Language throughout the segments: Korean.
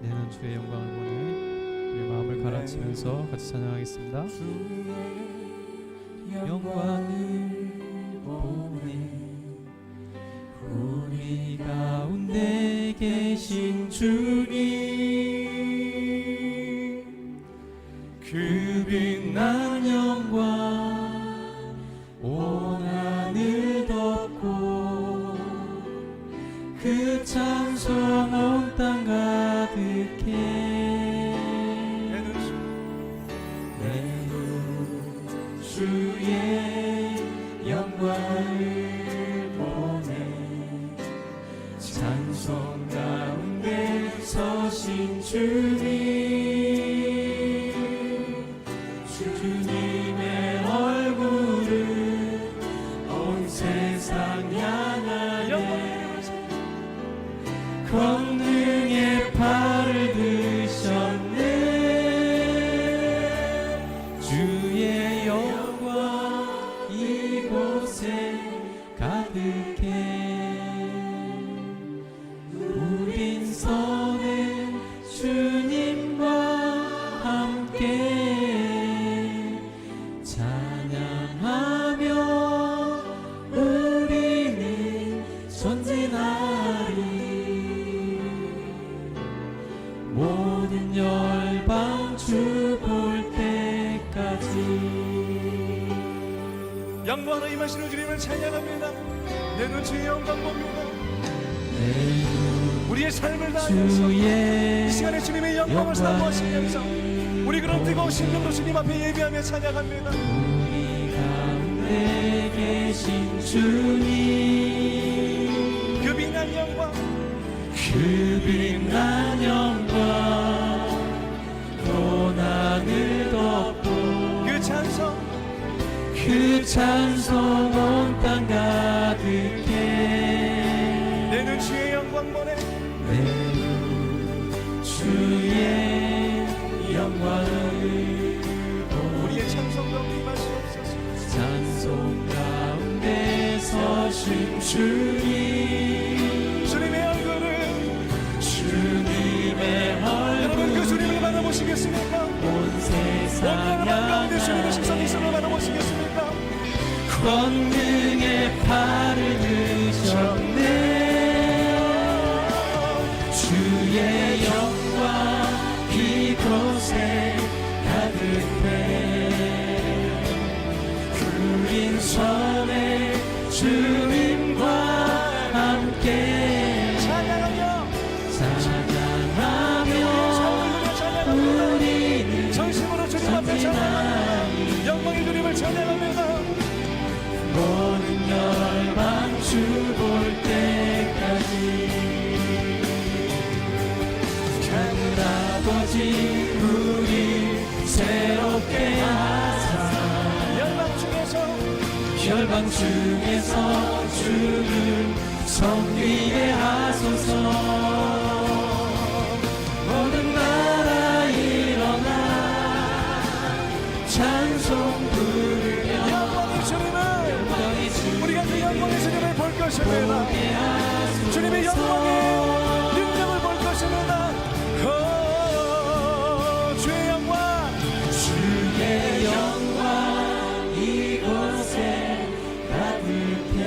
내는 주의 영광을 보내. 우리 마음을 가라앉히면서 같이 찬양하겠습니다. 주의 영광을 보내. 우리 가운데 계신 주님, 그 빛난 영광 온 하늘 덮고 그 찬송 온 땅 가득해. 내는 주의 영광을 보내. 찬송 가운데 서신 주님의 얼굴을 온 세상 향하네. 권능의 팔을 드셨네. 주의 영광 이곳에 가득해. 우린 서는 주님과 함께 찬양하며 우리는 전진하리. 모든 열방 주 볼 때까지. 영광으로 임하시는 주님을 찬양합니다. 내는 주의 영광 봅니다. 우리의 삶을 다하면서 이 시간에 주님의 영광을 사모하시면서 우리 그런 뜨거운 심령으로 주님 앞에 예배하며 찬양합니다. 우리 가운데 계신 주님, 그 빛난 영광, 그 빛난 영광 온 하늘 덮고 그 찬송 온 땅 가득해. 내는 주의 영광 보내. 내는 주의 영광을 보내. 우리의 찬송 가운데 임하시옵소서. 찬송 가운데 서신 주님, 주님의 얼굴을 여러분 그 주님을 바라보시겠습니까? 온 세상 가운데 주님의 식성 있음을 바라보시겠습니까? 권능의 팔을 드셨네. 주의 영광 이곳에 가득해. 구린 손에 주님과 함께 찬양하며 우리는 전심으로 주님 앞에 찬양하며 영광의 주님을 찬양합니다. 모든 열방 주 볼 때까지. 하늘 아버지 우리 새롭게 하사. 열방 중에서 주를 섬기게 하소서. 모든 나라 일어나 찬송 부르며 우리가 그 영광의 주님을 볼 것입니다. 주님의 영광의 능력을 볼 것입니다. 주의 영광, 주의 영광 이곳에 가득해.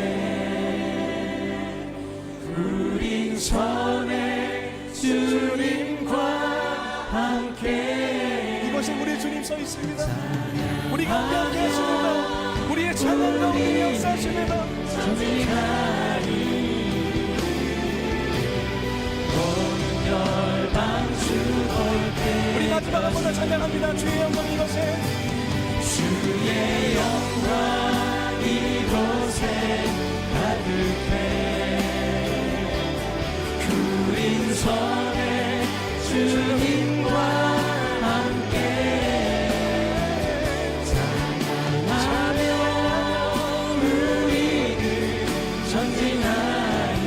우린 손에 주님과 함께. 이곳에 우리 주님 서 있습니다. 우리가 함께 하십니다. 우리의 찬양 가운데 역사하십니다. 우리 마지막 한 번 더 찬양합니다. 주의 영광 이곳에. 주의 영광 이곳에 가득해. 구린 손에 주님과 함께 찬양하며 우리는 전진하리.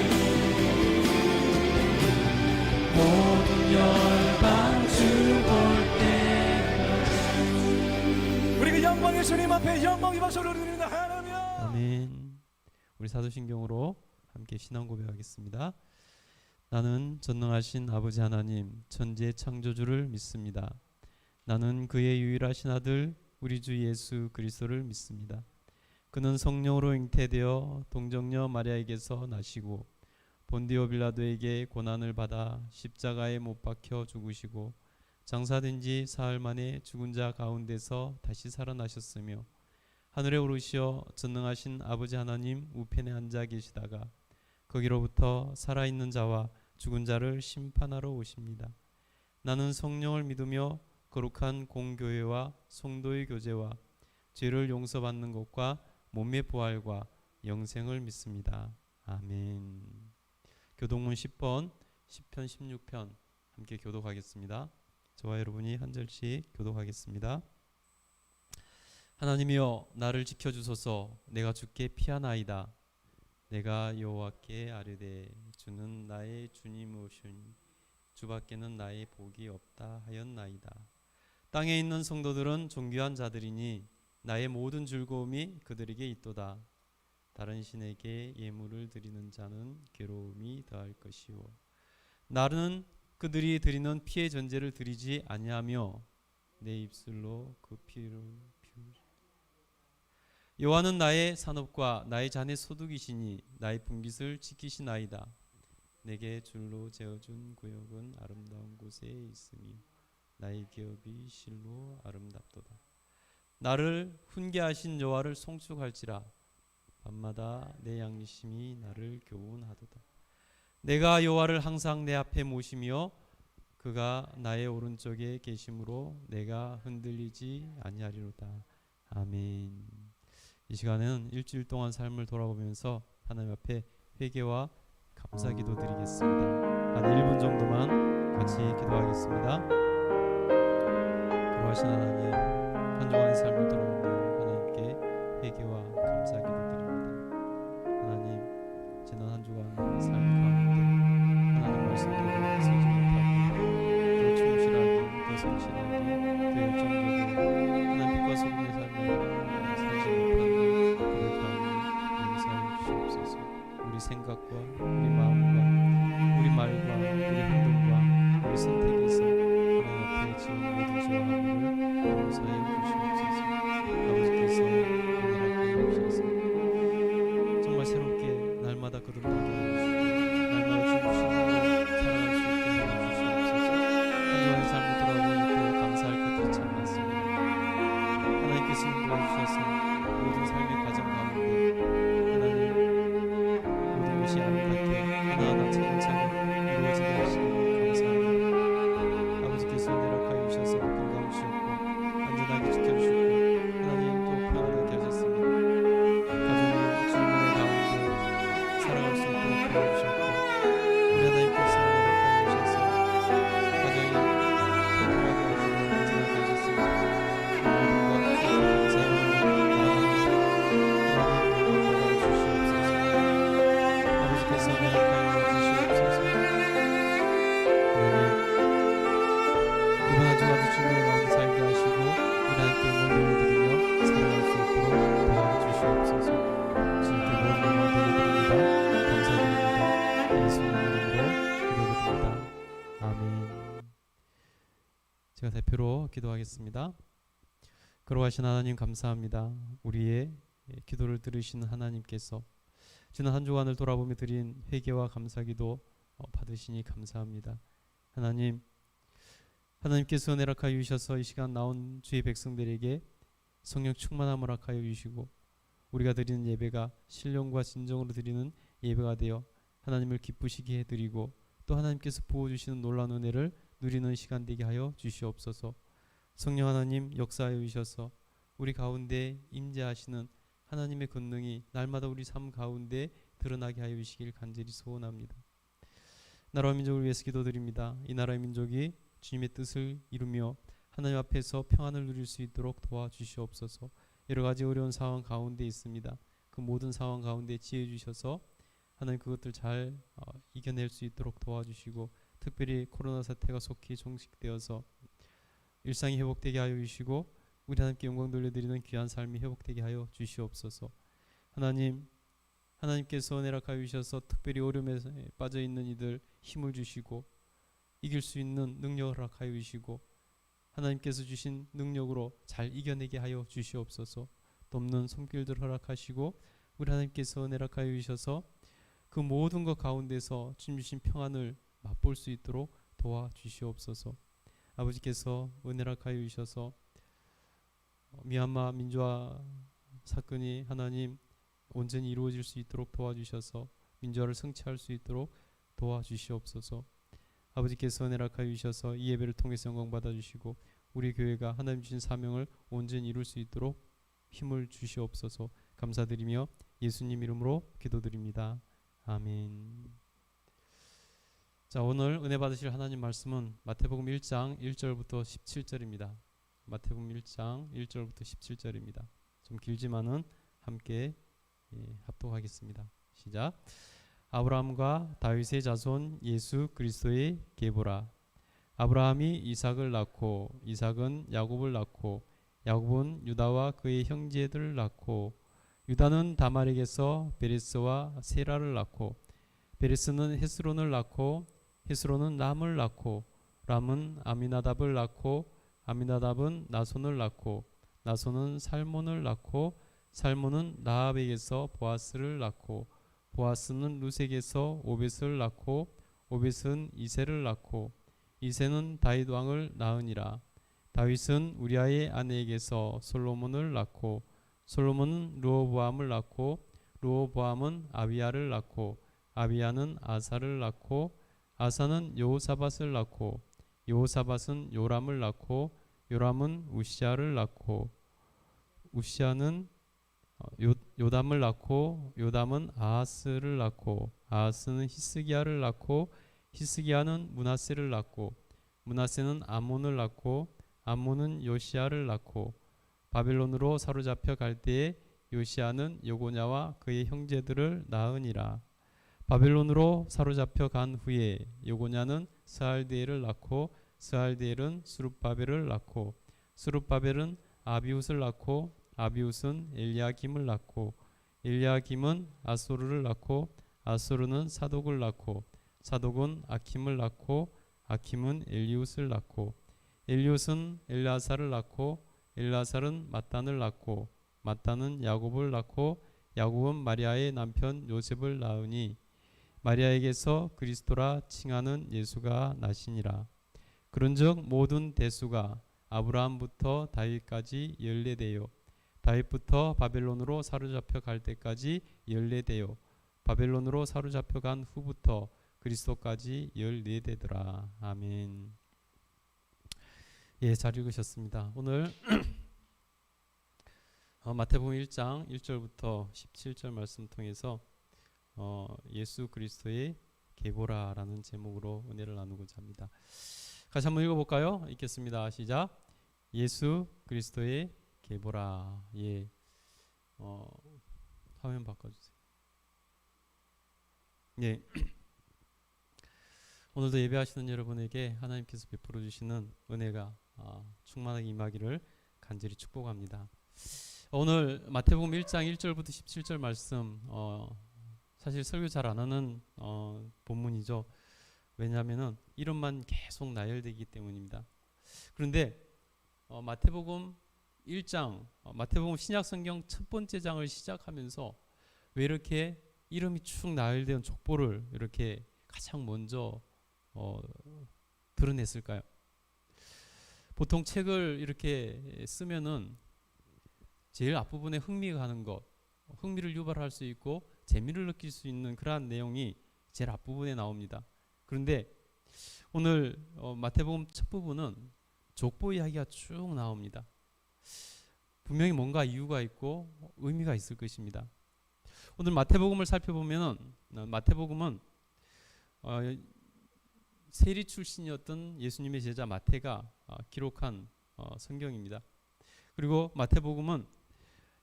모든 열방 주 볼 때까지. 우리 그 영광의 주님 앞에 영광이 박수를 드립니다. 하나님. 아멘. 우리 사도신경으로 함께 신앙 고백하겠습니다. 나는 전능하신 아버지 하나님 천지의 창조주를 믿습니다. 나는 그의 유일하신 아들 우리 주 예수 그리스도를 믿습니다. 그는 성령으로 잉태되어 동정녀 마리아에게서 나시고 본디오 빌라도에게 고난을 받아 십자가에 못 박혀 죽으시고 장사된 지 사흘 만에 죽은 자 가운데서 다시 살아나셨으며 하늘에 오르시어 전능하신 아버지 하나님 우편에 앉아 계시다가 거기로부터 살아있는 자와 죽은 자를 심판하러 오십니다. 나는 성령을 믿으며 거룩한 공교회와 성도의 교제와 죄를 용서받는 것과 몸의 부활과 영생을 믿습니다. 아멘. 교동문 10번, 10편, 16편 함께 교독하겠습니다. 저와 여러분이 한 절씩 교독하겠습니다. 하나님이여 나를 지켜주소서. 내가 주께 피하나이다. 내가 여호와께 아뢰되 주는 나의 주님이시니 주밖에는 나의 복이 없다 하였나이다. 땅에 있는 성도들은 존귀한 자들이니 나의 모든 즐거움이 그들에게 있도다. 다른 신에게 예물을 드리는 자는 괴로움이 더할 것이요 나는 그들이 드리는 피의 전제를 드리지 아니하며 내 입술로 그 피를 여호와는 나의 산업과 나의 잔의 소득이시니 나의 분깃을 지키시나이다. 내게 줄로 재어준 구역은 아름다운 곳에 있으며 나의 기업이 실로 아름답도다. 나를 훈계하신 여호와를 송축할지라. 밤마다 내 양심이 나를 교훈하도다. 내가 여호와를 항상 내 앞에 모시며 그가 나의 오른쪽에 계심으로 내가 흔들리지 아니하리로다. 아멘. 이 시간에는 일주일 동안 삶을 돌아보면서 하나님 앞에 회개와 감사 기도 드리겠습니다. 한 1분 정도만 같이 기도하겠습니다. 그러하신 하나님, 한 주간의 삶을 돌아보며 하나님께 회개와 감사 기도 드립니다. 하나님, 지난 한 주간 삶 가운데 하나님 말씀대로 서지 못하고 더 충실하게, 더 성실하게, 더 열정적으로 하나님 빛과 소금의 삶을 살지 못하는 우리 생각과 우리 마음과 우리 말과 우리 행동과 우리 선택에서 하나님 앞에 지은 모든 죄와 허물을 용서해 주시옵소서. 아버지께서 은혜를 주셔서 정말 새롭게 날마다 거듭나게 해주시고 날마다 주시는 살아갈 수 있게 해주시옵소서. 한 주간의 삶을 돌아보니 또 감사할 것들이 참 많습니다. 하나님께서 인도해 주셔서 모든 삶의 과정 가운데 하나님 것이 아름답게 하나하나 차근차근 이루어지게 하시니 감사합니다. 아버지께서 내락하여 주셔서 건강 주셨고 안전하게 지켜주시고 하나님 또 편안하게 하셨습니다. 가정이 주님의 가운데 살아갈 수 있도록 도와주셨고 우리 하나님께서 내락하여 주셔서 가정이 평안하게 하시고 안전하게 하셨습니다. 모든 것 감사합니다. 아버지께서 내락하여 주시옵소서. 이번 한 주간도 주님의 마음 살게 하시고 우리 함께 몸을 드리며 살아갈 수 있도록 도와주시옵소서. 주님께 모든 영광 돌려드립니다. 감사드립니다. 예수님의 이름으로 기도드립니다. 아멘. 제가 대표로 기도하겠습니다. 그러하신 하나님 감사합니다. 우리의 기도를 들으시는 하나님께서 지난 한 주간을 돌아보며 드린 회개와 감사기도 받으시니 감사합니다. 하나님, 하나님께서 은혜락하여 주셔서 이 시간 나온 주의 백성들에게 성령 충만함을 허락하여 주시고 우리가 드리는 예배가 신령과 진정으로 드리는 예배가 되어 하나님을 기쁘시게 해드리고 또 하나님께서 부어주시는 놀라운 은혜를 누리는 시간 되게 하여 주시옵소서. 성령 하나님 역사하여 주셔서 우리 가운데 임재하시는 하나님의 권능이 날마다 우리 삶 가운데 드러나게 하여 주시길 간절히 소원합니다. 나라와 민족을 위해서 기도드립니다. 이 나라의 민족이 주님의 뜻을 이루며 하나님 앞에서 평안을 누릴 수 있도록 도와주시옵소서. 여러 가지 어려운 상황 가운데 있습니다. 그 모든 상황 가운데 지혜 주셔서 하나님 그것들 잘 이겨낼 수 있도록 도와주시고 특별히 코로나 사태가 속히 종식되어서 일상이 회복되게 하여 주시고 우리 하나님께 영광 돌려드리는 귀한 삶이 회복되게 하여 주시옵소서. 하나님, 하나님께서 은혜락하여 주셔서 특별히 어려움에 빠져있는 이들, 힘을 주시고 이길 수 있는 능력을 허락하여 주시고 하나님께서 주신 능력으로 잘 이겨내게 하여 주시옵소서. 돕는 손길들 허락하시고 우리 하나님께서 은혜 허락하여 주셔서 그 모든 것 가운데서 주님 주신 평안을 맛볼 수 있도록 도와주시옵소서. 아버지께서 은혜 허락하여 주셔서 미얀마 민주화 사건이 하나님 온전히 이루어질 수 있도록 도와주셔서 민주화를 성취할 수 있도록 도와주시옵소서. 아버지께서 은혜 허락하여 주셔서 이 예배를 통해서 영광 받아주시고 우리 교회가 하나님 주신 사명을 온전히 이룰 수 있도록 힘을 주시옵소서. 감사드리며 예수님 이름으로 기도드립니다. 아멘. 자, 오늘 은혜 받으실 하나님 말씀은 마태복음 1장 1절부터 17절입니다. 마태복음 1장 1절부터 17절입니다. 좀 길지만은 함께 합독하겠습니다. 시작. 아브라함과 다윗의 자손 예수 그리스도의 계보라. 아브라함이 이삭을 낳고 이삭은 야곱을 낳고 야곱은 유다와 그의 형제들을 낳고 유다는 다말에게서 베레스와 세라를 낳고 베레스는 헤스론을 낳고 헤스론은 람을 낳고 람은 아미나답을 낳고 아미나답은 나손을 낳고 나손은 살몬을 낳고 살몬은 라합에게서 보아스를 낳고 보아스는 루색에서 오벳을 낳고 오벳은 이새를 낳고 이새는 다윗 왕을 낳으니라. 다윗은 우리아의 아내에게서 솔로몬을 낳고 솔로몬은 르호보암을 낳고 르호보암은 아비야를 낳고 아비야는 아사를 낳고 아사는 여호사밧을 낳고 여호사밧은 요람을 낳고 요람은 우시아를 낳고 우시아는 요담을 낳고 요담은 아하스를 낳고 아하스는 히스기야를 낳고 히스기야는 므낫세를 낳고 므낫세는 아몬을 낳고 아몬은 요시야를 낳고 바벨론으로 사로잡혀 갈 때에 요시야는 요고냐와 그의 형제들을 낳으니라. 바벨론으로 사로잡혀 간 후에 요고냐는 스알디엘을 낳고 스알디엘은 수룹바벨을 낳고 수룹바벨은 아비웃을 낳고 아비웃은 엘리야김을 낳고 엘리야김은 아소르를 낳고 아소르는 사독을 낳고 사독은 아킴을 낳고 아킴은 엘리웃을 낳고 엘리웃은 엘라사를 낳고 엘라살은 mat단을 낳고 mat단은 야곱을 낳고 야곱은 마리아의 남편 요셉을 낳으니 마리아에게서 그리스도라 칭하는 예수가 나시니라. 그런즉 모든 대수가 아브라함부터 다윗까지 연례되어 다윗부터 바벨론으로 사로잡혀 갈 때까지 연례되어 바벨론으로 사로잡혀 간 후부터 그리스도까지 연례되더라. 아멘. 예, 잘 읽으셨습니다. 오늘 마태복음 1장 1절부터 17절 말씀 통해서 예수 그리스도의 계보라라는 제목으로 은혜를 나누고자 합니다. 같이 한번 읽어볼까요? 읽겠습니다. 시작. 예수 그리스도의 계보라. 예, 화면 바꿔주세요. 예. 오늘도 예배하시는 여러분에게 하나님께서 베풀어 주시는 은혜가 충만하게 임하기를 간절히 축복합니다. 오늘 마태복음 1장 1절부터 17절 말씀 사실 설교 잘 안 하는 본문이죠. 왜냐하면 이름만 계속 나열되기 때문입니다. 그런데 마태복음 1장 마태복음 신약성경 첫 번째 장을 시작하면서 왜 이렇게 이름이 쭉 나열된 족보를 이렇게 가장 먼저 드러냈을까요? 보통 책을 이렇게 쓰면은 제일 앞부분에 흥미가 가는 것, 흥미를 유발할 수 있고 재미를 느낄 수 있는 그러한 내용이 제일 앞부분에 나옵니다. 그런데 오늘 마태복음 첫 부분은 족보 이야기가 쭉 나옵니다. 분명히 뭔가 이유가 있고 의미가 있을 것입니다. 오늘 마태복음을 살펴보면은 마태복음은 세리 출신이었던 예수님의 제자 마태가 기록한 성경입니다. 그리고 마태복음은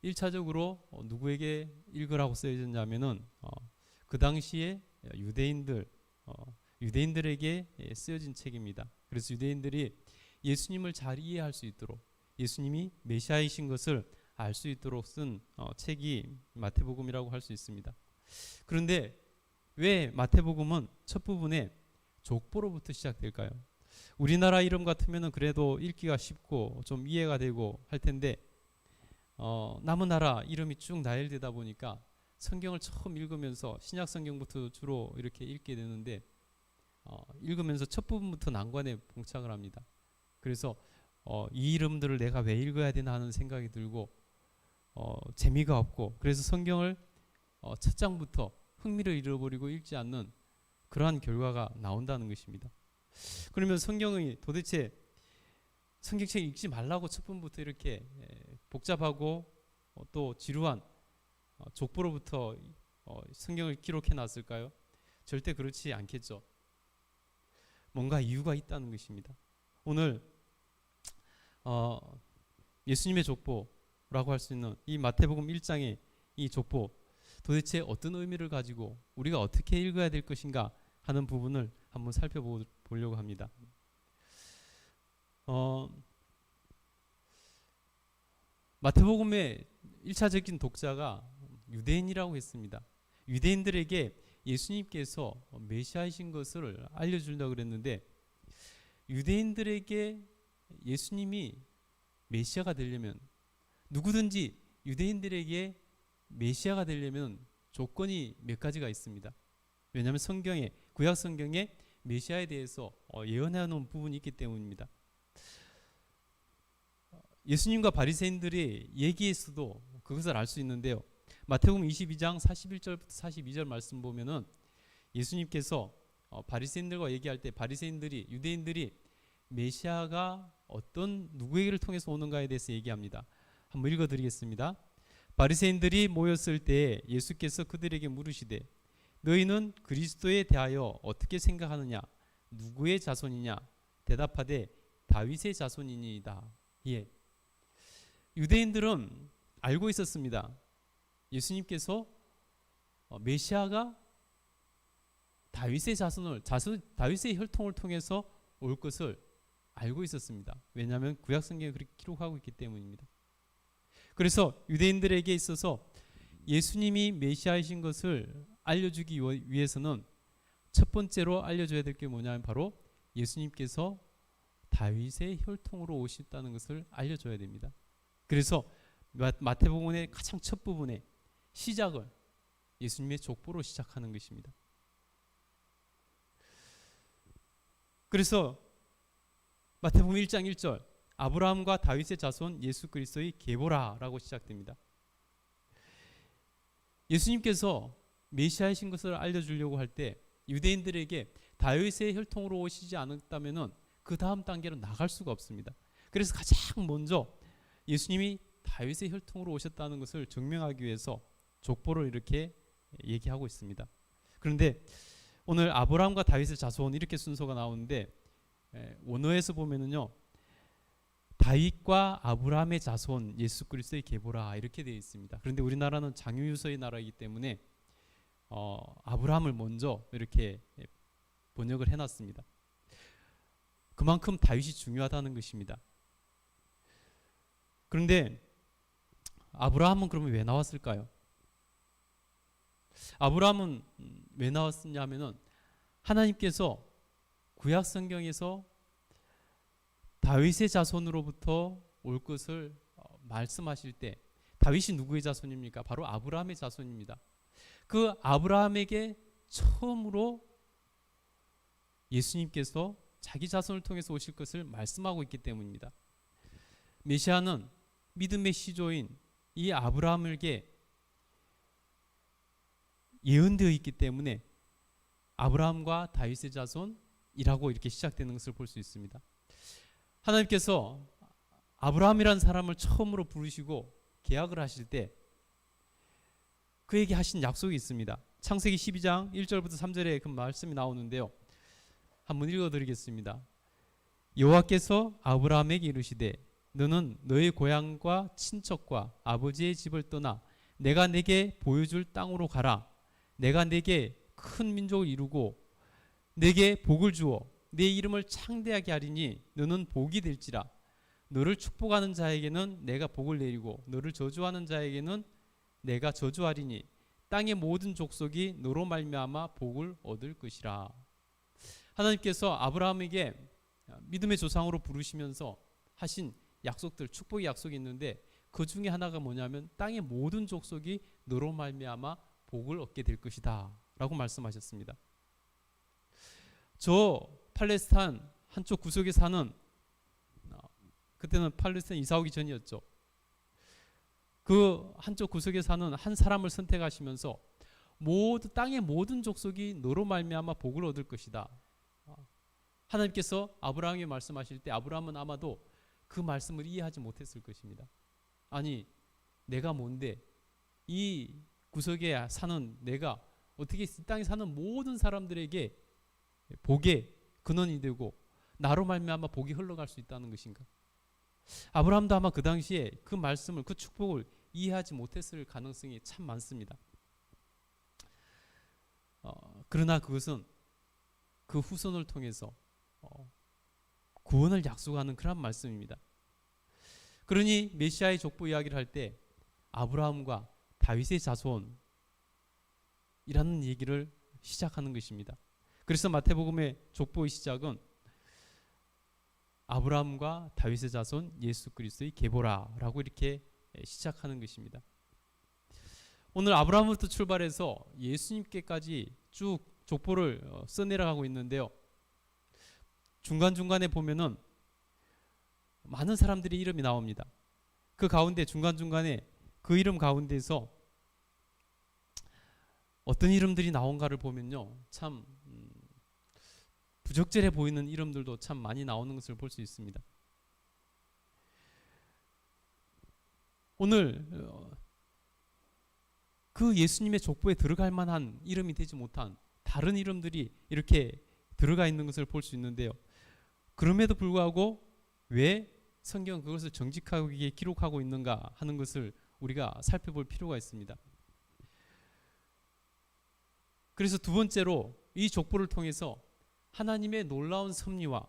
1차적으로 누구에게 읽으라고 쓰여졌냐면은 그 당시에 유대인들에게 쓰여진 책입니다. 그래서 유대인들이 예수님을 잘 이해할 수 있도록 예수님이 메시아이신 것을 알 수 있도록 쓴 책이 마태복음이라고 할 수 있습니다. 그런데 왜 마태복음은 첫 부분에 족보로부터 시작될까요? 우리나라 이름 같으면 그래도 읽기가 쉽고 좀 이해가 되고 할 텐데 남은 나라 이름이 쭉 나열되다 보니까 성경을 처음 읽으면서 신약 성경부터 주로 이렇게 읽게 되는데 읽으면서 첫 부분부터 난관에 봉착을 합니다. 그래서 이 이름들을 내가 왜 읽어야 되나 하는 생각이 들고 재미가 없고, 그래서 성경을 첫 장부터 흥미를 잃어버리고 읽지 않는 그러한 결과가 나온다는 것입니다. 그러면 성경이 도대체 성경책 읽지 말라고 첫 부분부터 이렇게 복잡하고 또 지루한 족보로부터 성경을 기록해 놨을까요? 절대 그렇지 않겠죠. 뭔가 이유가 있다는 것입니다. 오늘 예수님의 족보라고 할 수 있는 이 마태복음 1장의 이 족보, 도대체 어떤 의미를 가지고 우리가 어떻게 읽어야 될 것인가 하는 부분을 한번 살펴보려고 합니다. 마태복음의 1차적인 독자가 유대인이라고 했습니다. 유대인들에게 예수님께서 메시아이신 것을 알려주려고 그랬는데, 유대인들에게 예수님이 메시아가 되려면, 누구든지 유대인들에게 메시아가 되려면 조건이 몇 가지가 있습니다. 왜냐하면 성경에, 구약 성경에 메시아에 대해서 예언해 놓은 부분이 있기 때문입니다. 예수님과 바리새인들의 얘기에서도 그것을 알 수 있는데요. 마태복음 22장 41절부터 42절 말씀 보면은 예수님께서 바리새인들과 얘기할 때 바리새인들이, 유대인들이 메시아가 어떤 누구에게를 통해서 오는가에 대해서 얘기합니다. 한번 읽어드리겠습니다. 바리새인들이 모였을 때 예수께서 그들에게 물으시되 너희는 그리스도에 대하여 어떻게 생각하느냐? 누구의 자손이냐? 대답하되 다윗의 자손이니이다. 예. 유대인들은 알고 있었습니다. 예수님께서 메시아가 다윗의 다윗의 혈통을 통해서 올 것을 알고 있었습니다. 왜냐하면 구약 성경에 그렇게 기록하고 있기 때문입니다. 그래서 유대인들에게 있어서 예수님이 메시아이신 것을 알려주기 위해서는 첫 번째로 알려줘야 될 게 뭐냐면 바로 예수님께서 다윗의 혈통으로 오셨다는 것을 알려줘야 됩니다. 그래서 마태복음의 가장 첫 부분에 시작을 예수님의 족보로 시작하는 것입니다. 그래서 마태복음 1장 1절 아브라함과 다윗의 자손 예수 그리스도의 계보라라고 시작됩니다. 예수님께서 메시아이신 것을 알려주려고 할 때 유대인들에게 다윗의 혈통으로 오시지 않았다면 그 다음 단계로 나갈 수가 없습니다. 그래서 가장 먼저 예수님이 다윗의 혈통으로 오셨다는 것을 증명하기 위해서 족보를 이렇게 얘기하고 있습니다. 그런데 오늘 아브라함과 다윗의 자손 이렇게 순서가 나오는데 원어에서 보면은요 다윗과 아브라함의 자손 예수 그리스도의 계보라 이렇게 되어 있습니다. 그런데 우리나라는 장유유서의 나라이기 때문에 아브라함을 먼저 이렇게 번역을 해놨습니다. 그만큼 다윗이 중요하다는 것입니다. 그런데 아브라함은 그러면 왜 나왔을까요? 아브라함은 왜 나왔냐면은 하나님께서 구약 성경에서 다윗의 자손으로부터 올 것을 말씀하실 때 다윗이 누구의 자손입니까? 바로 아브라함의 자손입니다. 그 아브라함에게 처음으로 예수님께서 자기 자손을 통해서 오실 것을 말씀하고 있기 때문입니다. 메시아는 믿음의 시조인 이 아브라함에게 예언되어 있기 때문에 아브라함과 다윗의 자손이라고 이렇게 시작되는 것을 볼 수 있습니다. 하나님께서 아브라함이라는 사람을 처음으로 부르시고 계약을 하실 때 그에게 하신 약속이 있습니다. 창세기 12장 1절부터 3절에 그 말씀이 나오는데요. 한번 읽어드리겠습니다. 여호와께서 아브라함에게 이르시되 너는 너의 고향과 친척과 아버지의 집을 떠나 내가 내게 보여줄 땅으로 가라. 내가 내게 큰 민족을 이루고 내게 복을 주어 내 이름을 창대하게 하리니 너는 복이 될지라. 너를 축복하는 자에게는 내가 복을 내리고 너를 저주하는 자에게는 내가 저주하리니 땅의 모든 족속이 너로 말미암아 복을 얻을 것이라. 하나님께서 아브라함에게 믿음의 조상으로 부르시면서 하신 약속들, 축복의 약속이 있는데 그 중에 하나가 뭐냐면 땅의 모든 족속이 너로 말미암아 복을 얻게 될 것이다 라고 말씀하셨습니다. 저 팔레스타인 한쪽 구석에 사는, 그때는 팔레스타인 이사 오기 전이었죠. 그 한쪽 구석에 사는 한 사람을 선택하시면서 땅의 모든 족속이 너로 말미암아 복을 얻을 것이다. 하나님께서 아브라함에게 말씀하실 때 아브라함은 아마도 그 말씀을 이해하지 못했을 것입니다. 아니, 내가 뭔데 이 구석에 사는 내가 어떻게 이 땅에 사는 모든 사람들에게 복의 근원이 되고 나로 말미암아 복이 흘러갈 수 있다는 것인가? 아브라함도 아마 그 당시에 그 말씀을, 그 축복을 이해하지 못했을 가능성이 참 많습니다. 그러나 그것은 그 후손을 통해서 구원을 약속하는 그런 말씀입니다. 그러니 메시아의 족보 이야기를 할 때 아브라함과 다윗의 자손이라는 얘기를 시작하는 것입니다. 그래서 마태복음의 족보의 시작은 아브라함과 다윗의 자손 예수 그리스도의 계보라라고 이렇게 시작하는 것입니다. 오늘 아브라함부터 출발해서 예수님께까지 쭉 족보를 써내려가고 있는데요. 중간중간에 보면은 많은 사람들의 이름이 나옵니다. 그 가운데 중간중간에 그 이름 가운데서 어떤 이름들이 나온가를 보면요, 참 부적절해 보이는 이름들도 참 많이 나오는 것을 볼 수 있습니다. 오늘 그 예수님의 족보에 들어갈 만한 이름이 되지 못한 다른 이름들이 이렇게 들어가 있는 것을 볼 수 있는데요. 그럼에도 불구하고 왜 성경은 그것을 정직하게 기록하고 있는가 하는 것을 우리가 살펴볼 필요가 있습니다. 그래서 두 번째로 이 족보를 통해서 하나님의 놀라운 섭리와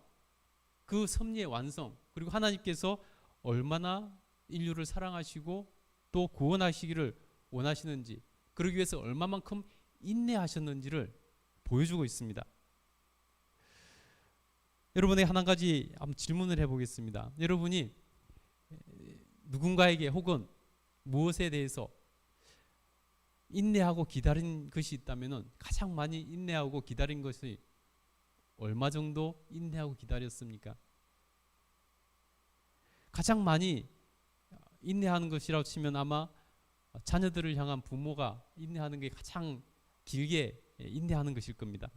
그 섭리의 완성, 그리고 하나님께서 얼마나 인류를 사랑하시고 또 구원하시기를 원하시는지, 그러기 위해서 얼마만큼 인내하셨는지를 보여주고 있습니다. 여러분에게 한 가지 한번 질문을 해보겠습니다. 여러분이 누군가에게 혹은 무엇에 대해서 인내하고 기다린 것이 있다면 가장 많이 인내하고 기다린 것이 얼마 정도 인내하고 기다렸습니까? 가장 많이 인내하는 것이라고 치면 아마 자녀들을 향한 부모가 인내하는 게 가장 길게 인내하는 것일 겁니다.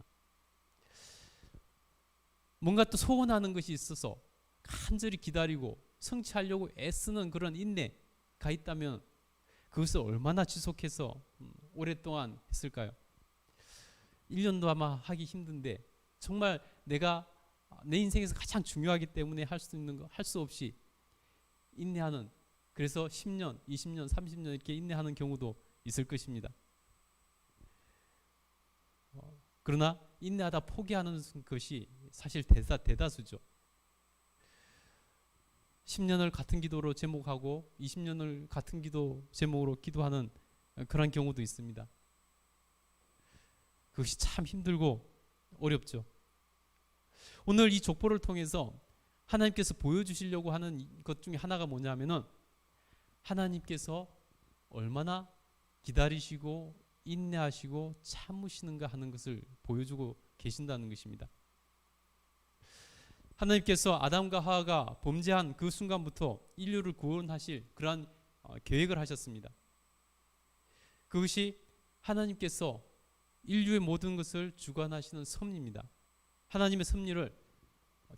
뭔가 또 소원하는 것이 있어서 간절히 기다리고 성취하려고 애쓰는 그런 인내가 있다면 그것을 얼마나 지속해서 오랫동안 했을까요? 1년도 아마 하기 힘든데 정말 내가 내 인생에서 가장 중요하기 때문에 할 수 있는 거 할 수 없이 인내하는, 그래서 10년, 20년, 30년 이렇게 인내하는 경우도 있을 것입니다. 그러나 인내하다 포기하는 것이 사실 대다수죠. 10년을 같은 기도로 제목하고 20년을 같은 기도 제목으로 기도하는 그런 경우도 있습니다. 그것이 참 힘들고 어렵죠. 오늘 이 족보를 통해서 하나님께서 보여주시려고 하는 것 중에 하나가 뭐냐면은 하나님께서 얼마나 기다리시고 인내하시고 참으시는가 하는 것을 보여주고 계신다는 것입니다. 하나님께서 아담과 하와가 범죄한 그 순간부터 인류를 구원하실 그러한 계획을 하셨습니다. 그것이 하나님께서 인류의 모든 것을 주관하시는 섭리입니다. 하나님의 섭리를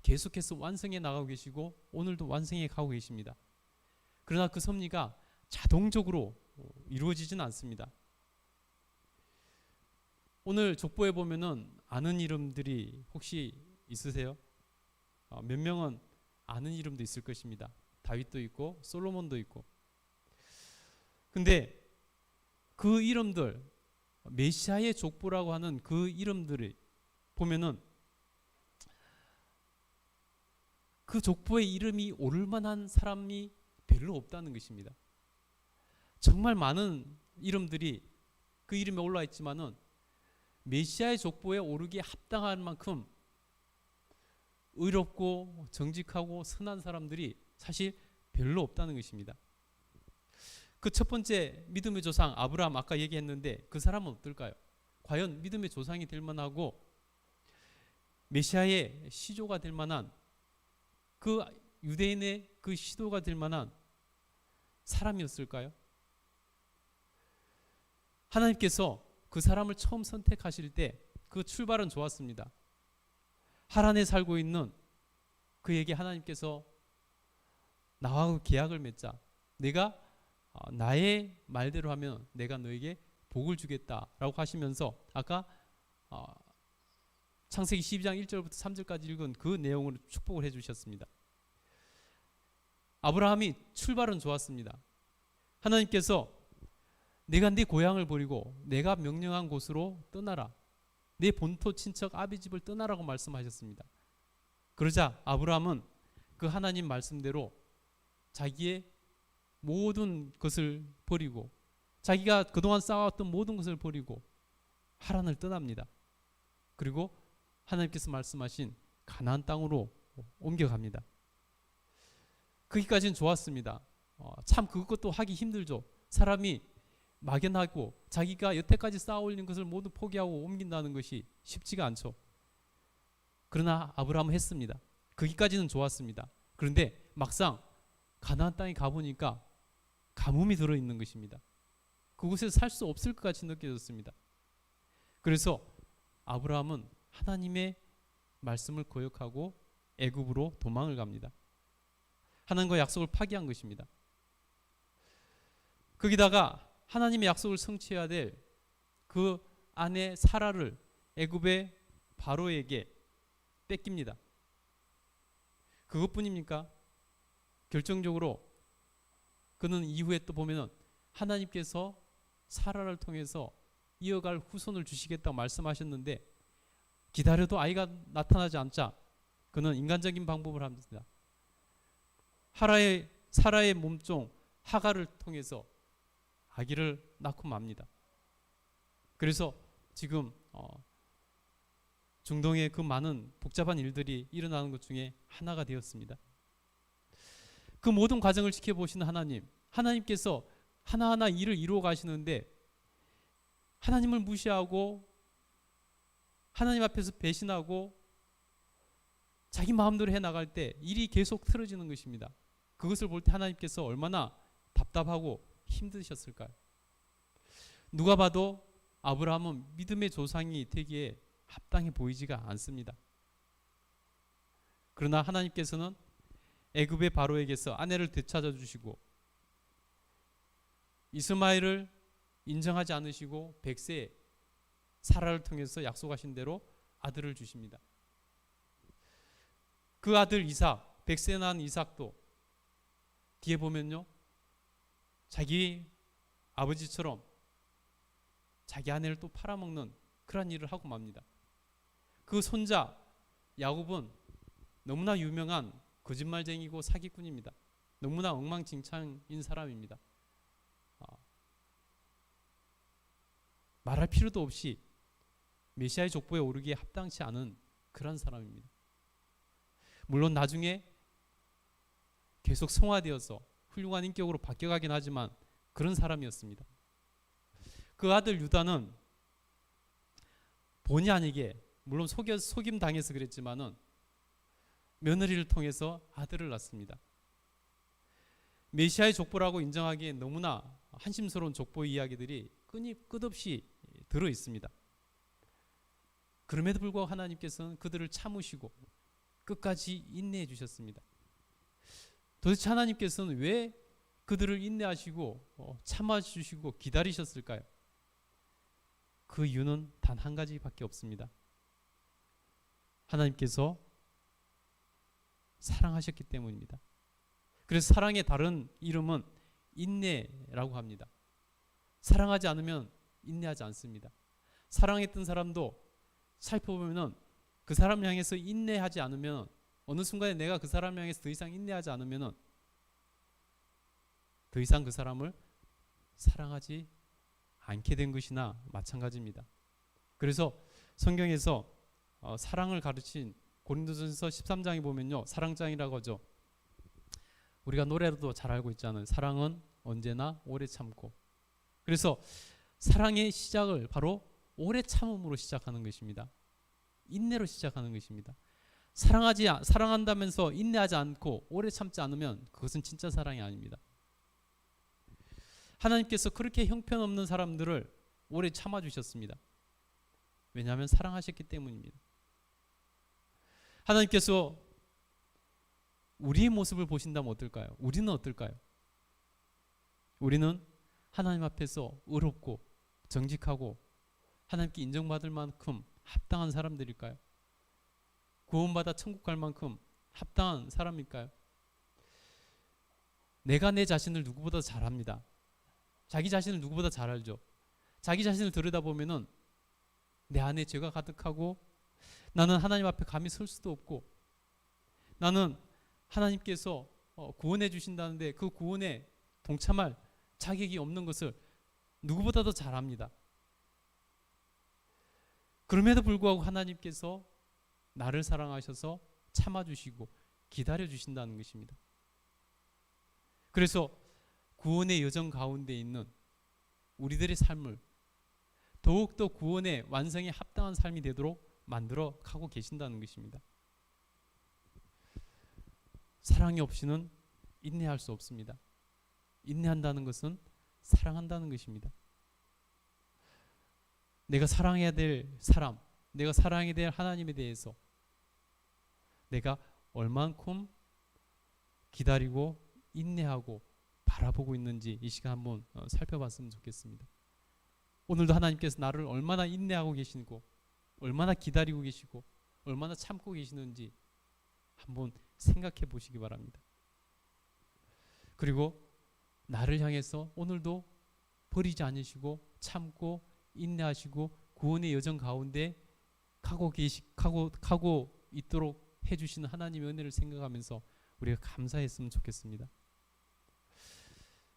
계속해서 완성해 나가고 계시고 오늘도 완성해 가고 계십니다. 그러나 그 섭리가 자동적으로 이루어지지는 않습니다. 오늘 족보에 보면은 아는 이름들이 혹시 있으세요? 몇 명은 아는 이름도 있을 것입니다. 다윗도 있고 솔로몬도 있고. 근데 그 이름들, 메시아의 족보라고 하는 그 이름들이 보면은 그 족보에 이름이 오를 만한 사람이 별로 없다는 것입니다. 정말 많은 이름들이 그 이름에 올라 있지만은 메시아의 족보에 오르기에 합당할 만큼 의롭고 정직하고 선한 사람들이 사실 별로 없다는 것입니다. 그 첫 번째 믿음의 조상 아브라함 아까 얘기했는데 그 사람은 어떨까요? 과연 믿음의 조상이 될 만하고 메시아의 시조가 될 만한 그 유대인의 그 시도가 될 만한 사람이었을까요? 하나님께서 그 사람을 처음 선택하실 때 그 출발은 좋았습니다. 하란에 살고 있는 그에게 하나님께서 나와 계약을 맺자. 내가 나의 말대로 하면 내가 너에게 복을 주겠다라고 하시면서 아까 창세기 12장 1절부터 3절까지 읽은 그 내용으로 축복을 해주셨습니다. 아브라함이 출발은 좋았습니다. 하나님께서 내가 네 고향을 버리고 내가 명령한 곳으로 떠나라. 내 본토 친척 아비 집을 떠나라고 말씀하셨습니다. 그러자 아브라함은 그 하나님 말씀대로 자기의 모든 것을 버리고 자기가 그동안 쌓아왔던 모든 것을 버리고 하란을 떠납니다. 그리고 하나님께서 말씀하신 가나안 땅으로 옮겨갑니다. 거기까지는 좋았습니다. 참 그것도 하기 힘들죠. 사람이 막연하고 자기가 여태까지 쌓아올린 것을 모두 포기하고 옮긴다는 것이 쉽지가 않죠. 그러나 아브라함은 했습니다. 거기까지는 좋았습니다. 그런데 막상 가나안 땅에 가보니까 가뭄이 들어있는 것입니다. 그곳에서 살 수 없을 것 같이 느껴졌습니다. 그래서 아브라함은 하나님의 말씀을 거역하고 애굽으로 도망을 갑니다. 하나님과 약속을 파기한 것입니다. 거기다가 하나님의 약속을 성취해야 될 그 아내 사라를 애굽의 바로에게 뺏깁니다. 그것뿐입니까? 결정적으로 그는 이후에 또 보면은 하나님께서 사라를 통해서 이어갈 후손을 주시겠다고 말씀하셨는데 기다려도 아이가 나타나지 않자 그는 인간적인 방법을 합니다. 사라의 몸종 하갈을 통해서 아기를 낳고 맙니다. 그래서 지금 중동의 그 많은 복잡한 일들이 일어나는 것 중에 하나가 되었습니다. 그 모든 과정을 지켜보시는 하나님께서 하나하나 일을 이루어 가시는데 하나님을 무시하고 하나님 앞에서 배신하고 자기 마음대로 해나갈 때 일이 계속 틀어지는 것입니다. 그것을 볼 때 하나님께서 얼마나 답답하고 힘드셨을까요? 누가 봐도 아브라함은 믿음의 조상이 되기에 합당해 보이지가 않습니다. 그러나 하나님께서는 애굽의 바로에게서 아내를 되찾아 주시고 이스마엘을 인정하지 않으시고 백세 사라를 통해서 약속하신 대로 아들을 주십니다. 그 아들 이삭, 백세 난 이삭도 뒤에 보면요, 자기 아버지처럼 자기 아내를 또 팔아먹는 그런 일을 하고 맙니다. 그 손자 야곱은 너무나 유명한 거짓말쟁이고 사기꾼입니다. 너무나 엉망진창인 사람입니다. 말할 필요도 없이 메시아의 족보에 오르기에 합당치 않은 그런 사람입니다. 물론 나중에 계속 성화되어서 훌륭한 인격으로 바뀌어가긴 하지만 그런 사람이었습니다. 그 아들 유다는 본의 아니게 물론 속임 당해서 그랬지만은 며느리를 통해서 아들을 낳습니다. 메시아의 족보라고 인정하기에 너무나 한심스러운 족보 이야기들이 끝없이 들어 있습니다. 그럼에도 불구하고 하나님께서는 그들을 참으시고 끝까지 인내해 주셨습니다. 도대체 하나님께서는 왜 그들을 인내하시고 참아주시고 기다리셨을까요? 그 이유는 단 한 가지밖에 없습니다. 하나님께서 사랑하셨기 때문입니다. 그래서 사랑의 다른 이름은 인내라고 합니다. 사랑하지 않으면 인내하지 않습니다. 사랑했던 사람도 살펴보면 그 사람 향해서 인내하지 않으면 어느 순간에 내가 그 사람 향해서 더 이상 인내하지 않으면 더 이상 그 사람을 사랑하지 않게 된 것이나 마찬가지입니다. 그래서 성경에서 사랑을 가르친 고린도전서 13장에 보면요, 사랑장이라고 하죠. 우리가 노래로도 잘 알고 있잖아요. 사랑은 언제나 오래 참고. 그래서 사랑의 시작을 바로 오래 참음으로 시작하는 것입니다. 인내로 시작하는 것입니다. 사랑한다면서 인내하지 않고 오래 참지 않으면 그것은 진짜 사랑이 아닙니다. 하나님께서 그렇게 형편없는 사람들을 오래 참아주셨습니다. 왜냐하면 사랑하셨기 때문입니다. 하나님께서 우리의 모습을 보신다면 어떨까요? 우리는 어떨까요? 우리는 하나님 앞에서 의롭고 정직하고 하나님께 인정받을 만큼 합당한 사람들일까요? 구원받아 천국 갈 만큼 합당한 사람일까요? 내가 내 자신을 누구보다 잘 압니다. 자기 자신을 누구보다 잘 알죠. 자기 자신을 들여다보면은 내 안에 죄가 가득하고 나는 하나님 앞에 감히 설 수도 없고 나는 하나님께서 구원해 주신다는데 그 구원에 동참할 자격이 없는 것을 누구보다도 잘 압니다. 그럼에도 불구하고 하나님께서 나를 사랑하셔서 참아주시고 기다려주신다는 것입니다. 그래서 구원의 여정 가운데 있는 우리들의 삶을 더욱더 구원의 완성에 합당한 삶이 되도록 만들어 가고 계신다는 것입니다. 사랑이 없이는 인내할 수 없습니다. 인내한다는 것은 사랑한다는 것입니다. 내가 사랑해야 될 사람, 내가 사랑해야 될 하나님에 대해서 내가 얼만큼 기다리고 인내하고 바라보고 있는지 이 시간 한번 살펴봤으면 좋겠습니다. 오늘도 하나님께서 나를 얼마나 인내하고 계시고 얼마나 기다리고 계시고 얼마나 참고 계시는지 한번 생각해 보시기 바랍니다. 그리고 나를 향해서 오늘도 버리지 않으시고 참고 인내하시고 구원의 여정 가운데 가고 있도록 해주시는 하나님의 은혜를 생각하면서 우리가 감사했으면 좋겠습니다.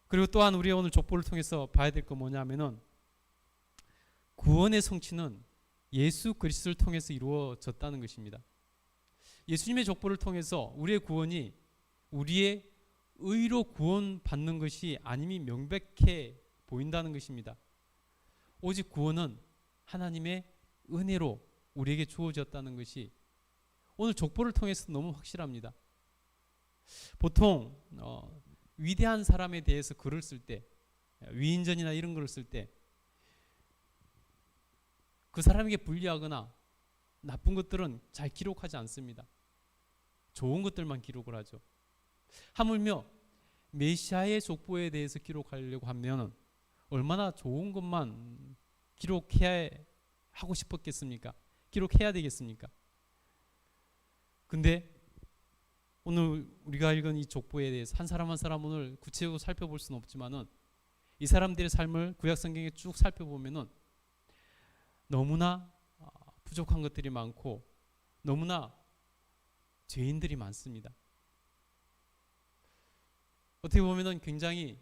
그리고 또한 우리가 오늘 족보를 통해서 봐야 될 건 뭐냐면은 구원의 성취는 예수 그리스도를 통해서 이루어졌다는 것입니다. 예수님의 족보를 통해서 우리의 구원이 우리의 의로 구원받는 것이 아님이 명백해 보인다는 것입니다. 오직 구원은 하나님의 은혜로 우리에게 주어졌다는 것이 오늘 족보를 통해서 너무 확실합니다. 보통 위대한 사람에 대해서 글을 쓸 때, 위인전이나 이런 글을 쓸 때 그 사람에게 불리하거나 나쁜 것들은 잘 기록하지 않습니다. 좋은 것들만 기록을 하죠. 하물며 메시아의 족보에 대해서 기록하려고 하면 얼마나 좋은 것만 기록해야 하고 싶었겠습니까? 기록해야 되겠습니까? 근데 오늘 우리가 읽은 이 족보에 대해서 한 사람 한 사람 오늘 구체적으로 살펴볼 수는 없지만은 이 사람들의 삶을 구약 성경에 쭉 살펴보면은 너무나 부족한 것들이 많고 너무나 죄인들이 많습니다. 어떻게 보면은 굉장히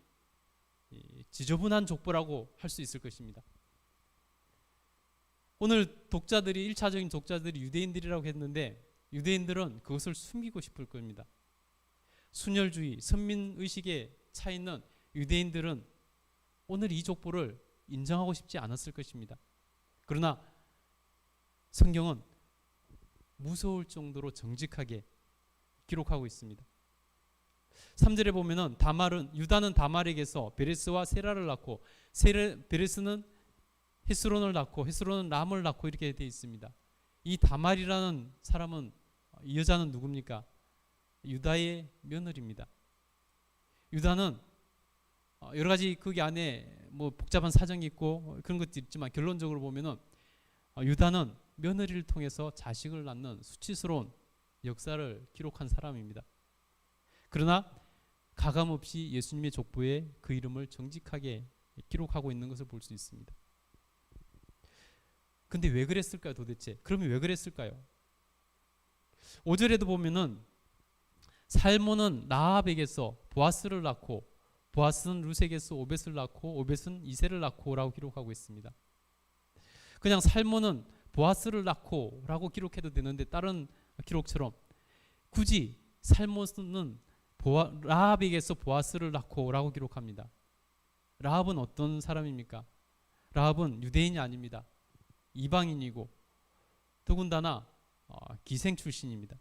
지저분한 족보라고 할 수 있을 것입니다. 오늘 독자들이 1차적인 독자들이 유대인들이라고 했는데 유대인들은 그것을 숨기고 싶을 겁니다. 순혈주의, 선민의식에 차 있는 유대인들은 오늘 이 족보를 인정하고 싶지 않았을 것입니다. 그러나 성경은 무서울 정도로 정직하게 기록하고 있습니다. 3절에 보면은 유다는 다말에게서 베레스와 세라를 낳고 베레스는 헤스론을 낳고 헤스론은 람을 낳고 이렇게 되어 있습니다. 이 다말이라는 사람은 이 여자는 누굽니까? 유다의 며느리입니다. 유다는 여러 가지 거기 안에 뭐 복잡한 사정이 있고 그런 것도 있지만 결론적으로 보면은 유다는 며느리를 통해서 자식을 낳는 수치스러운 역사를 기록한 사람입니다. 그러나 가감없이 예수님의 족보에 그 이름을 정직하게 기록하고 있는 것을 볼 수 있습니다. 근데 왜 그랬을까요 도대체? 그러면 왜 그랬을까요? 5절에도 보면은 살몬은 라합에게서 보아스를 낳고 보아스는 루색에서 오벳을 낳고 오벳은 이세를 낳고 라고 기록하고 있습니다. 그냥 살몬은 보아스를 낳고 라고 기록해도 되는데 다른 기록처럼 굳이 살몬은 라합에게서 보아스를 낳고라고 기록합니다. 라합은 어떤 사람입니까? 라합은 유대인이 아닙니다. 이방인이고 더군다나 기생 출신입니다.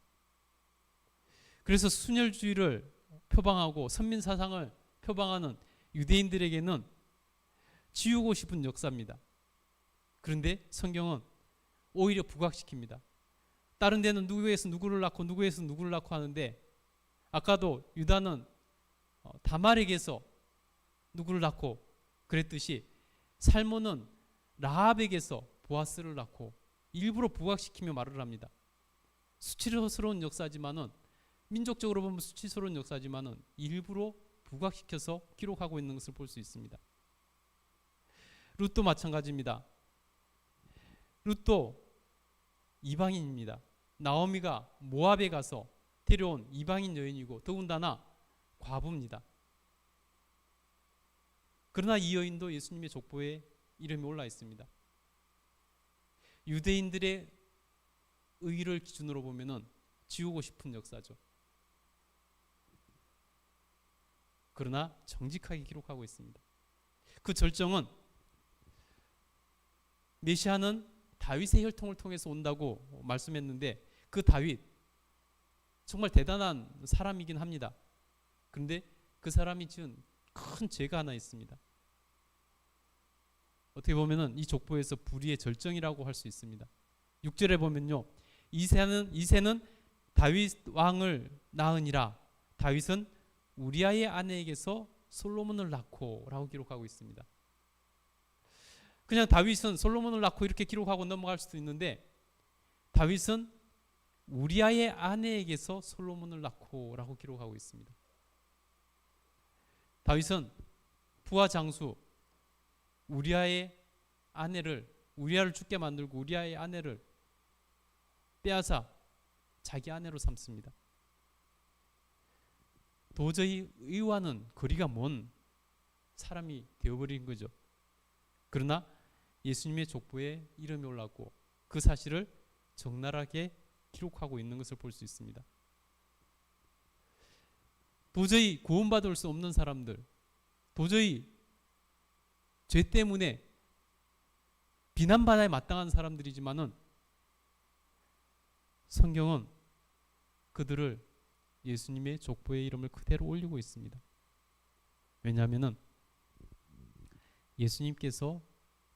그래서 순혈주의를 표방하고 선민사상을 표방하는 유대인들에게는 지우고 싶은 역사입니다. 그런데 성경은 오히려 부각시킵니다. 다른 데는 누구에서 누구를 낳고 누구에서 누구를 낳고 하는데 아까도 유다는 다말에게서 누구를 낳고 그랬듯이 살몬은 라합에게서 보아스를 낳고 일부러 부각시키며 말을 합니다. 수치스러운 역사지만은 민족적으로 보면 수치스러운 역사지만은 일부러 부각시켜서 기록하고 있는 것을 볼 수 있습니다. 룻도 마찬가지입니다. 룻도 이방인입니다. 나오미가 모압에 가서 데려온 이방인 여인이고 더군다나 과부입니다. 그러나 이 여인도 예수님의 족보에 이름이 올라 있습니다. 유대인들의 의의를 기준으로 보면은 지우고 싶은 역사죠. 그러나 정직하게 기록하고 있습니다. 그 절정은 메시아는 다윗의 혈통을 통해서 온다고 말씀했는데 그 다윗 정말 대단한 사람이긴 합니다. 그런데 그 사람이 지은 큰 죄가 하나 있습니다. 어떻게 보면은 이 족보에서 불의의 절정이라고 할 수 있습니다. 6절에 보면요, 이새는 다윗 왕을 낳으니라. 다윗은 우리아의 아내에게서 솔로몬을 낳고라고 기록하고 있습니다. 그냥 다윗은 솔로몬을 낳고 이렇게 기록하고 넘어갈 수도 있는데 다윗은 우리아의 아내에게서 솔로몬을 낳고라고 기록하고 있습니다. 다윗은 부하 장수 우리아의 우리아를 죽게 만들고 우리아의 아내를 빼앗아 자기 아내로 삼습니다. 도저히 의와는 거리가 먼 사람이 되어버린 거죠. 그러나 예수님의 족보에 이름이 올랐고 그 사실을 적나라하게 기록하고 있는 것을 볼 수 있습니다. 도저히 구원받을 수 없는 사람들, 도저히 죄 때문에 비난받아야 마땅한 사람들이지만은 성경은 그들을 예수님의 족보의 이름을 그대로 올리고 있습니다. 왜냐하면은 예수님께서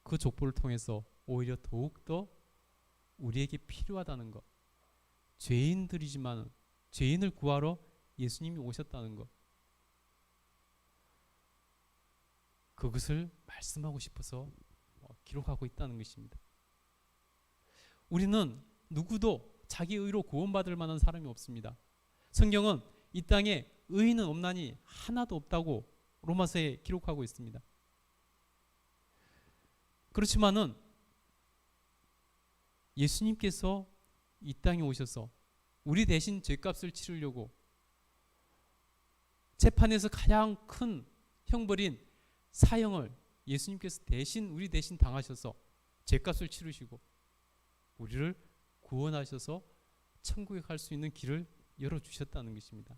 그 족보를 통해서 오히려 더욱더 우리에게 필요하다는 것, 죄인들이지만 죄인을 구하러 예수님이 오셨다는 것, 그것을 말씀하고 싶어서 기록하고 있다는 것입니다. 우리는 누구도 자기 의로 구원받을 만한 사람이 없습니다. 성경은 이 땅에 의인은 없나니 하나도 없다고 로마서에 기록하고 있습니다. 그렇지만은 예수님께서 이 땅에 오셔서 우리 대신 죄값을 치르려고 재판에서 가장 큰 형벌인 사형을 예수님께서 우리 대신 당하셔서 죄값을 치르시고 우리를 구원하셔서 천국에 갈 수 있는 길을 열어주셨다는 것입니다.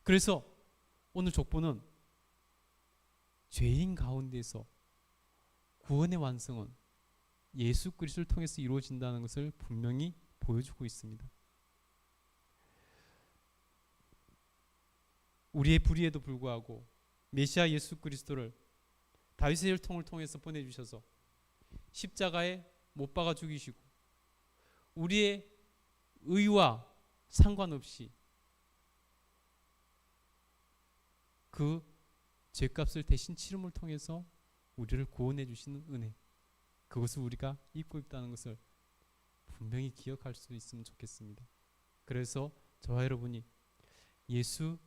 그래서 오늘 족보는 죄인 가운데서 구원의 완성은 예수 그리스도를 통해서 이루어진다는 것을 분명히 보여주고 있습니다. 우리의 불의에도 불구하고 메시아 예수 그리스도를 다윗의 혈통을 통해서 보내주셔서 십자가에 못 박아 죽이시고 우리의 의와 상관없이 그 죄값을 대신 치름을 통해서 우리를 구원해 주시는 은혜, 그것을 우리가 입고 있다는 것을 분명히 기억할 수 있으면 좋겠습니다. 그래서 저와 여러분이 예수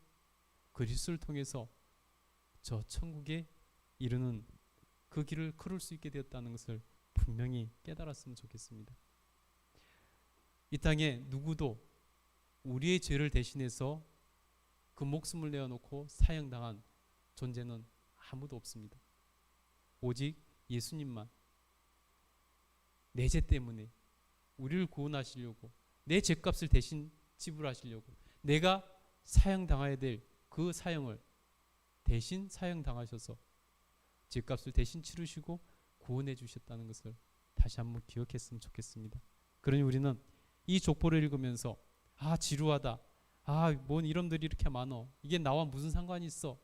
그리스도를 통해서 저 천국에 이르는 그 길을 걸을 수 있게 되었다는 것을 분명히 깨달았으면 좋겠습니다. 이 땅에 누구도 우리의 죄를 대신해서 그 목숨을 내어놓고 사형당한 존재는 아무도 없습니다. 오직 예수님만 내 죄 때문에 우리를 구원하시려고, 내 죄값을 대신 지불하시려고, 내가 사형당해야 될 그 사형을 대신 사형당하셔서 죄값을 대신 치르시고 구원해 주셨다는 것을 다시 한번 기억했으면 좋겠습니다. 그러니 우리는 이 족보를 읽으면서 지루하다, 뭔 이름들이 이렇게 많어, 이게 나와 무슨 상관이 있어,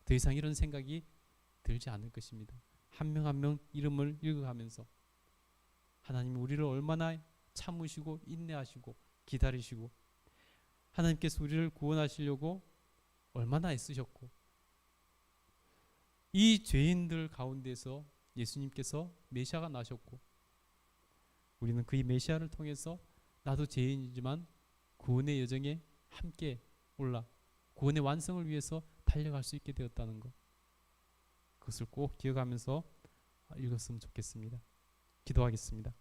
더 이상 이런 생각이 들지 않을 것입니다. 한 명 한 명 이름을 읽어가면서 하나님이 우리를 얼마나 참으시고 인내하시고 기다리시고, 하나님께서 우리를 구원하시려고 얼마나 애쓰셨고, 이 죄인들 가운데서 예수님께서 메시아가 나셨고, 우리는 그 메시아를 통해서 나도 죄인이지만 구원의 여정에 함께 올라 구원의 완성을 위해서 달려갈 수 있게 되었다는 것, 그것을 꼭 기억하면서 읽었으면 좋겠습니다. 기도하겠습니다.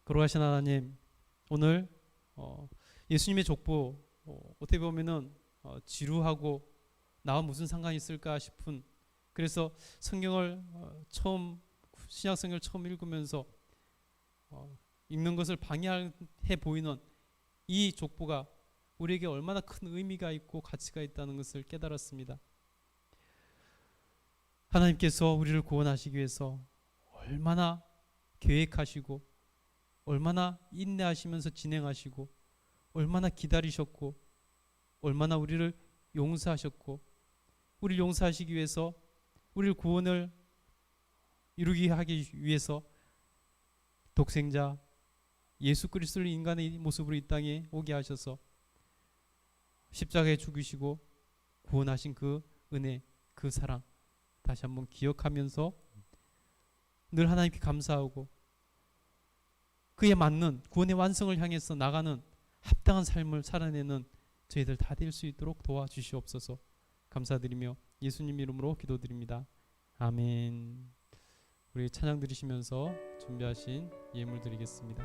거룩하신 하나님, 오늘 예수님의 족보, 어떻게 보면은 지루하고 나와 무슨 상관이 있을까 싶은, 그래서 성경을 신약 성경을 처음 읽으면서 읽는 것을 방해해 보이는 이 족보가 우리에게 얼마나 큰 의미가 있고 가치가 있다는 것을 깨달았습니다. 하나님께서 우리를 구원하시기 위해서 얼마나 계획하시고, 얼마나 인내하시면서 진행하시고, 얼마나 기다리셨고, 얼마나 우리를 용서하셨고, 우리를 용서하시기 위해서, 우리를 구원을 이루게 하기 위해서 독생자 예수 그리스도를 인간의 모습으로 이 땅에 오게 하셔서 십자가에 죽으시고 구원하신 그 은혜, 그 사랑 다시 한번 기억하면서 늘 하나님께 감사하고, 그에 맞는 구원의 완성을 향해서 나가는 합당한 삶을 살아내는 저희들 다 될 수 있도록 도와주시옵소서. 감사드리며 예수님 이름으로 기도드립니다. 아멘. 우리 찬양 드리시면서 준비하신 예물 드리겠습니다.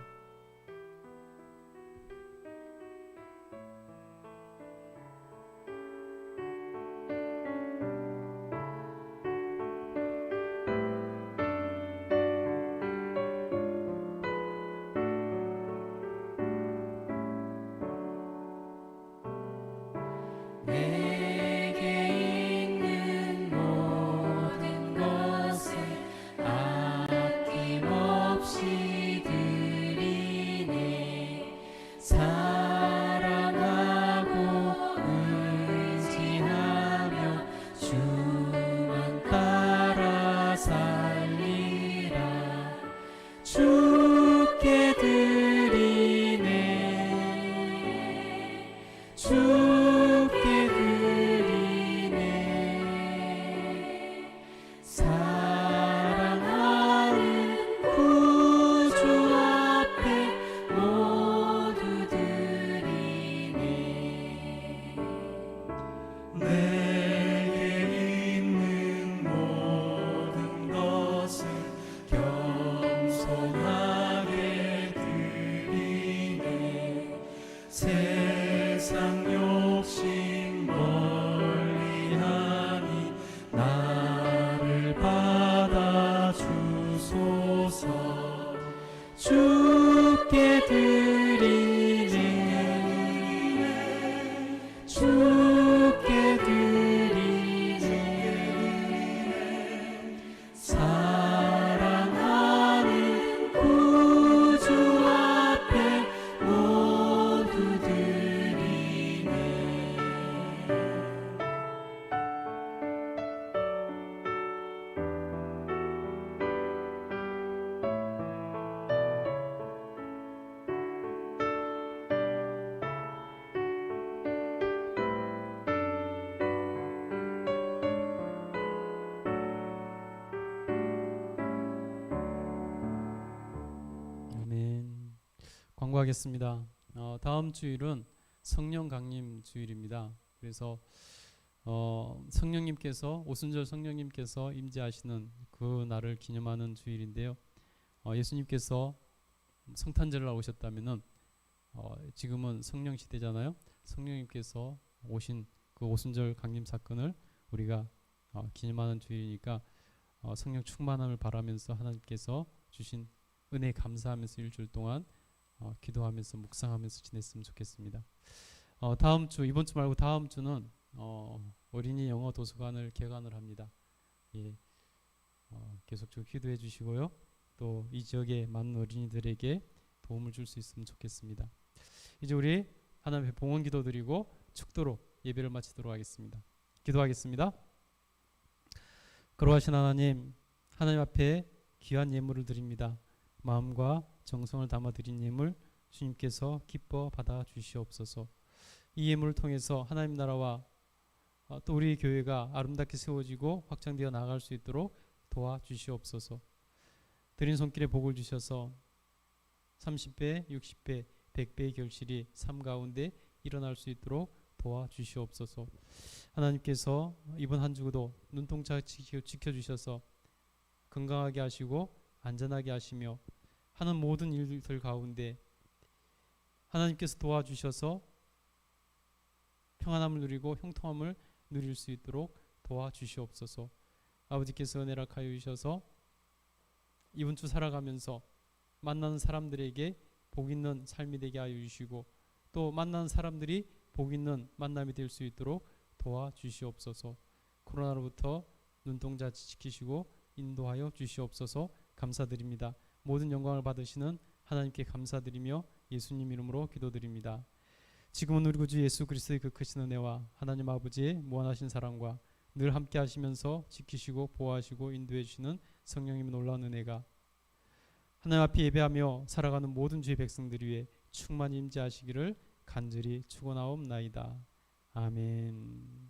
광고하겠습니다. 다음 주일은 성령 강림 주일입니다. 그래서 성령님께서, 오순절 성령님께서 임재하시는 그 날을 기념하는 주일인데요. 예수님께서 성탄절을 오셨다면은 지금은 성령 시대잖아요. 성령님께서 오신 그 오순절 강림 사건을 우리가 기념하는 주일이니까 성령 충만함을 바라면서 하나님께서 주신 은혜 감사하면서 일주일 동안 기도하면서 묵상하면서 지냈으면 좋겠습니다. 다음 주, 이번 주 말고 다음 주는 어린이 영어 도서관을 개관을 합니다. 예, 계속적으로 기도해 주시고요. 또 이 지역의 많은 어린이들에게 도움을 줄 수 있으면 좋겠습니다. 이제 우리 하나님 앞에 봉헌 기도드리고 축도로 예배를 마치도록 하겠습니다. 기도하겠습니다. 거룩하신 하나님, 하나님 앞에 귀한 예물을 드립니다. 마음과 정성을 담아 드린 예물 주님께서 기뻐 받아 주시옵소서. 이 예물을 통해서 하나님 나라와 또 우리 교회가 아름답게 세워지고 확장되어 나아갈 수 있도록 도와주시옵소서. 드린 손길에 복을 주셔서 30배, 60배, 100배의 결실이 삶 가운데 일어날 수 있도록 도와주시옵소서. 하나님께서 이번 한 주도 눈동자 지켜주셔서 건강하게 하시고 안전하게 하시며 하는 모든 일들 가운데 하나님께서 도와주셔서 평안함을 누리고 형통함을 누릴 수 있도록 도와주시옵소서. 아버지께서 은혜를 하여 주셔서 이번 주 살아가면서 만나는 사람들에게 복 있는 삶이 되게 하여 주시고 또 만나는 사람들이 복 있는 만남이 될 수 있도록 도와주시옵소서. 코로나로부터 눈동자 지키시고 인도하여 주시옵소서. 감사드립니다. 모든 영광을 받으시는 하나님께 감사드리며 예수님 이름으로 기도드립니다. 지금은 우리 구주 예수 그리스도의 그 크신 은혜와 하나님 아버지의 무한하신 사랑과 늘 함께 하시면서 지키시고 보호하시고 인도해 주시는 성령님의 놀라운 은혜가 하나님 앞에 예배하며 살아가는 모든 주의 백성들 위해 충만히 임재하시기를 간절히 축원하옵나이다. 아멘.